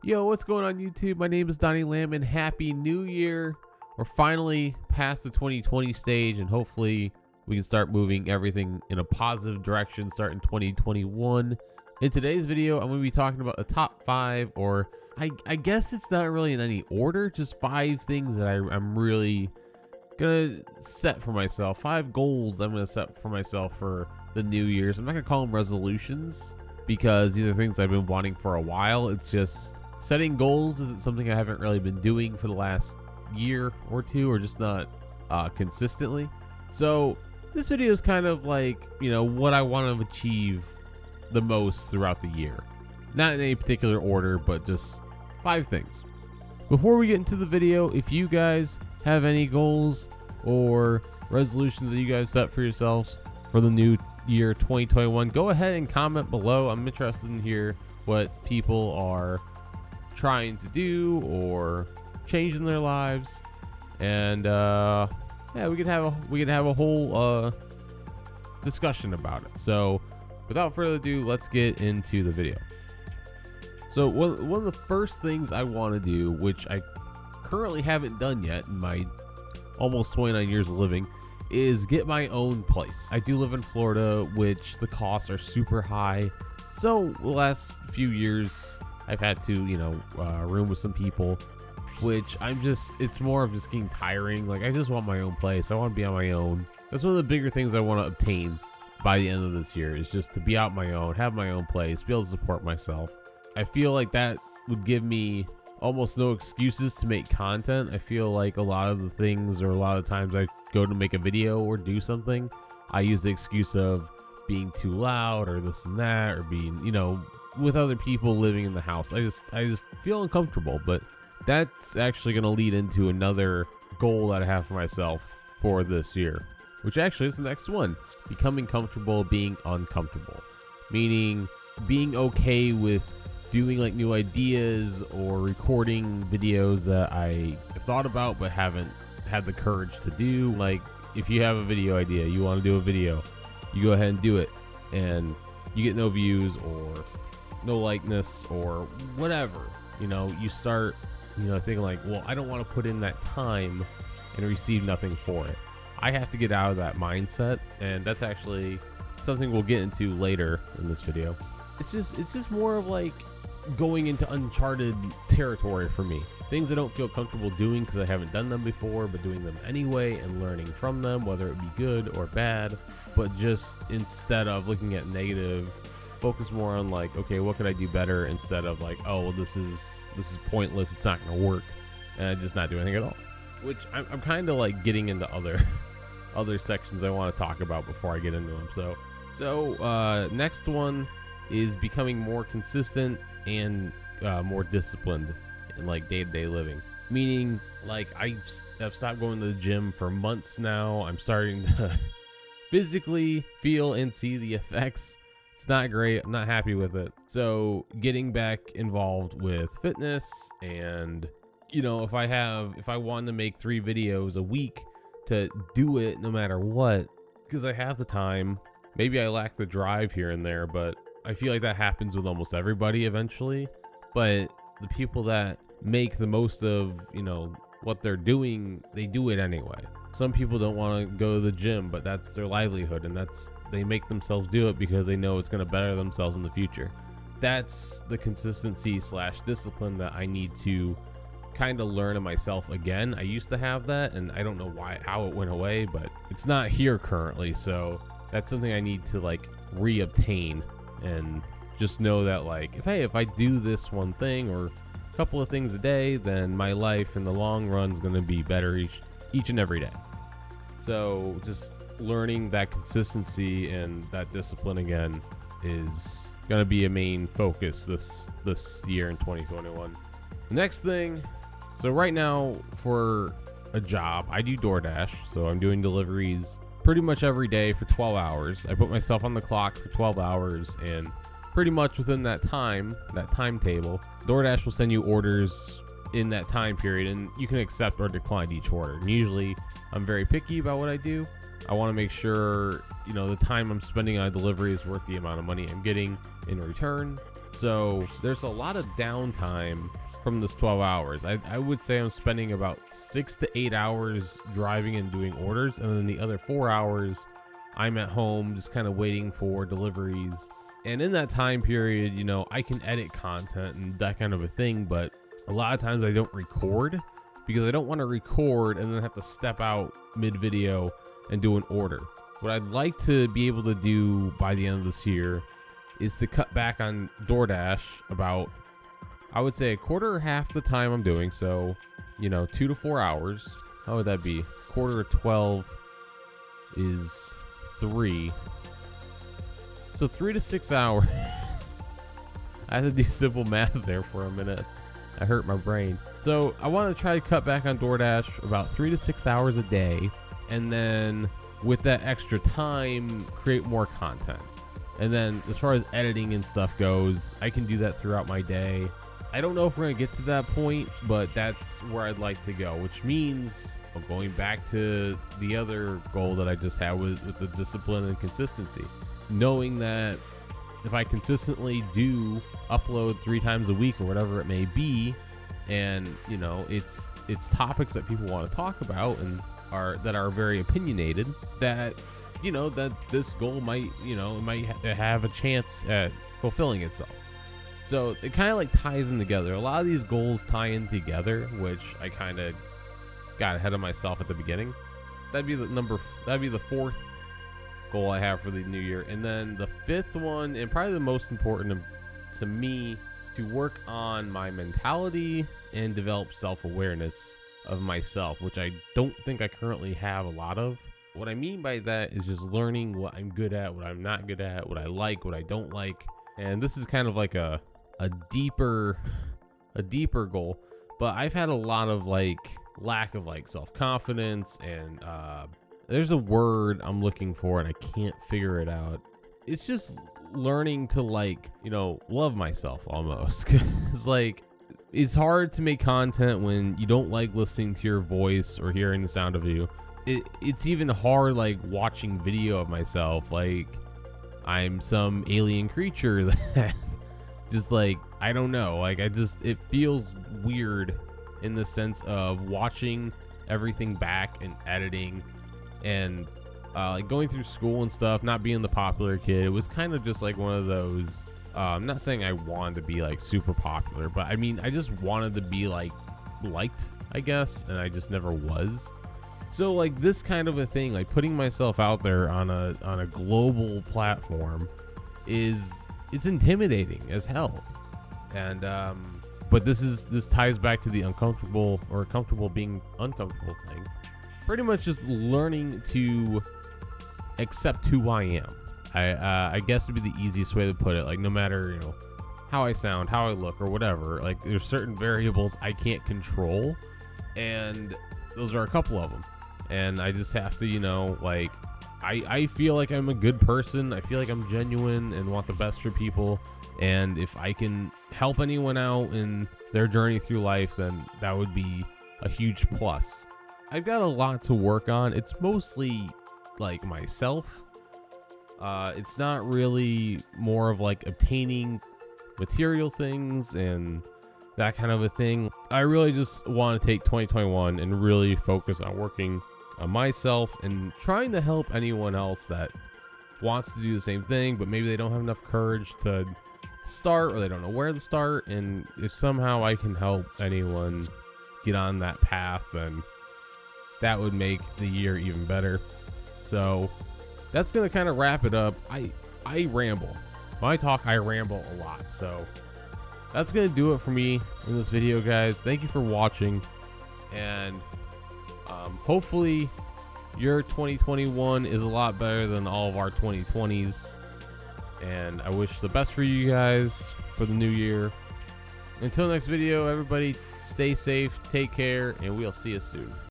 Yo, what's going on YouTube? My name is Donnie Lamb and Happy New Year. We're finally past the 2020 stage and hopefully we can start moving everything in a positive direction starting 2021. In today's video, I'm going to be talking about the top 5, or I guess it's not really in any order, just 5 things that I'm really going to set for myself. 5 goals that I'm going to set for myself for the New Year's. I'm not going to call them resolutions because these are things I've been wanting for a while. It's just setting goals isn't something I haven't really been doing for the last year or two, or just not consistently. So this video is kind of like, you know, what I want to achieve the most throughout the year. Not in any particular order, but just 5 things. Before we get into the video, if you guys have any goals or resolutions that you guys set for yourselves for the new year 2021, go ahead and comment below. I'm interested in hear what people are trying to do or change in their lives, and yeah, we could have a whole discussion about it. So without further ado, let's get into the video. So one of the first things I want to do, which I currently haven't done yet in my almost 29 years of living, is get my own place. I do live in Florida, which the costs are super high. So the last few years I've had to, you know, room with some people, which it's more of just getting tiring. Like, I just want my own place. I want to be on my own. That's one of the bigger things I want to obtain by the end of this year, is just to be out my own, have my own place, be able to support myself. I feel like that would give me almost no excuses to make content. I feel like a lot of the things, or a lot of times I go to make a video or do something, I use the excuse of being too loud or this and that, or being, you know, with other people living in the house. I just feel uncomfortable. But that's actually going to lead into another goal that I have for myself for this year, which actually is the next one: becoming comfortable being uncomfortable. Meaning being okay with doing like new ideas or recording videos that I have thought about but haven't had the courage to do. Like, if you have a video idea, you want to do a video, you go ahead and do it, and you get no views or no likeness or whatever, you know, you start, you know, thinking like, well, I don't want to put in that time and receive nothing for it. I have to get out of that mindset, and that's actually something we'll get into later in this video. It's just more of like going into uncharted territory for me. Things I don't feel comfortable doing because I haven't done them before, but doing them anyway and learning from them, whether it be good or bad. But just instead of looking at negative, focus more on like, okay, what could I do better, instead of like, oh, well, this is pointless, it's not gonna work, and just not do anything at all. Which I'm kind of like getting into other sections I want to talk about before I get into them. So next one is becoming more consistent and more disciplined in like day-to-day living. Meaning, like, I have stopped going to the gym for months now. I'm starting to physically feel and see the effects. It's not great. I'm not happy with it. So getting back involved with fitness, and, you know, if I want to make 3 videos a week, to do it no matter what, because I have the time. Maybe I lack the drive here and there, but I feel like that happens with almost everybody eventually. But the people that make the most of, you know, what they're doing, they do it anyway. Some people don't want to go to the gym, but that's their livelihood, and they make themselves do it because they know it's going to better themselves in the future. That's the consistency / discipline that I need to kind of learn in myself again. I used to have that, and I don't know how it went away, but it's not here currently. So that's something I need to like reobtain, and just know that, like, if I do this one thing or a couple of things a day, then my life in the long run is going to be better each and every day. So just learning that consistency and that discipline again is going to be a main focus this year in 2021. Next thing, so right now for a job, I do DoorDash. So I'm doing deliveries pretty much every day for 12 hours. I put myself on the clock for 12 hours, and pretty much within that timetable, DoorDash will send you orders in that time period, and you can accept or decline each order. And usually I'm very picky about what I do. I want to make sure, you know, the time I'm spending on a delivery is worth the amount of money I'm getting in return. So there's a lot of downtime from this 12 hours. I would say I'm spending about 6 to 8 hours driving and doing orders, and then the other 4 hours I'm at home just kind of waiting for deliveries. And in that time period, you know, I can edit content and that kind of a thing, but a lot of times I don't record because I don't want to record and then have to step out mid-video and do an order. What I'd like to be able to do by the end of this year is to cut back on DoorDash about, I would say, a quarter or half the time I'm doing. So, you know, 2 to 4 hours. How would that be? Quarter of 12 is 3. So 3 to 6 hours. I had to do simple math there for a minute. I hurt my brain. So I want to try to cut back on DoorDash about 3 to 6 hours a day. And then with that extra time, create more content. And then as far as editing and stuff goes, I can do that throughout my day. I don't know if we're going to get to that point, but that's where I'd like to go, which means going back to the other goal that I just had with the discipline and consistency. Knowing that if I consistently do upload 3 times a week or whatever it may be, and you know, it's topics that people want to talk about and are very opinionated, that you know, that this goal might have a chance at fulfilling itself. So it kind of like ties in together. A lot of these goals tie in together, which I kind of got ahead of myself at the beginning. That'd be the 4th goal I have for the new year. And then the 5th one, and probably the most important to me, to work on my mentality and develop self-awareness of myself, which I don't think I currently have a lot of. What I mean by that is just learning what I'm good at, what I'm not good at, what I like, what I don't like. And this is kind of like a deeper goal, but I've had a lot of like lack of like self-confidence, and there's a word I'm looking for and I can't figure it out. It's just learning to, like, you know, love myself almost. Cause like, it's hard to make content when you don't like listening to your voice or hearing the sound of you. It's even hard like watching video of myself like I'm some alien creature that just like, I don't know, like it feels weird in the sense of watching everything back and editing and like going through school and stuff, not being the popular kid. It was kind of just like one of those, I'm not saying I wanted to be like super popular, but I mean, I just wanted to be like liked, I guess, and I just never was. So like this kind of a thing, like putting myself out there on a global platform it's intimidating as hell. And but this ties back to the uncomfortable or comfortable being uncomfortable thing. Pretty much just learning to accept who I am. I guess would be the easiest way to put it. Like, no matter, you know, how I sound, how I look, or whatever, like there's certain variables I can't control, and those are a couple of them. And I just have to, you know, like, I feel like I'm a good person. I feel like I'm genuine and want the best for people. And if I can help anyone out in their journey through life, then that would be a huge plus. I've got a lot to work on. It's mostly like myself. It's not really more of like obtaining material things and that kind of a thing. I really just want to take 2021 and really focus on working on myself and trying to help anyone else that wants to do the same thing, but maybe they don't have enough courage to start, or they don't know where to start. And if somehow I can help anyone get on that path, then that would make the year even better. So that's gonna kind of wrap it up. I ramble. When I talk, I ramble a lot. So that's gonna do it for me in this video, guys. Thank you for watching, and hopefully your 2021 is a lot better than all of our 2020s, and I wish the best for you guys for the new year. Until next video, everybody, stay safe, take care, and we'll see you soon.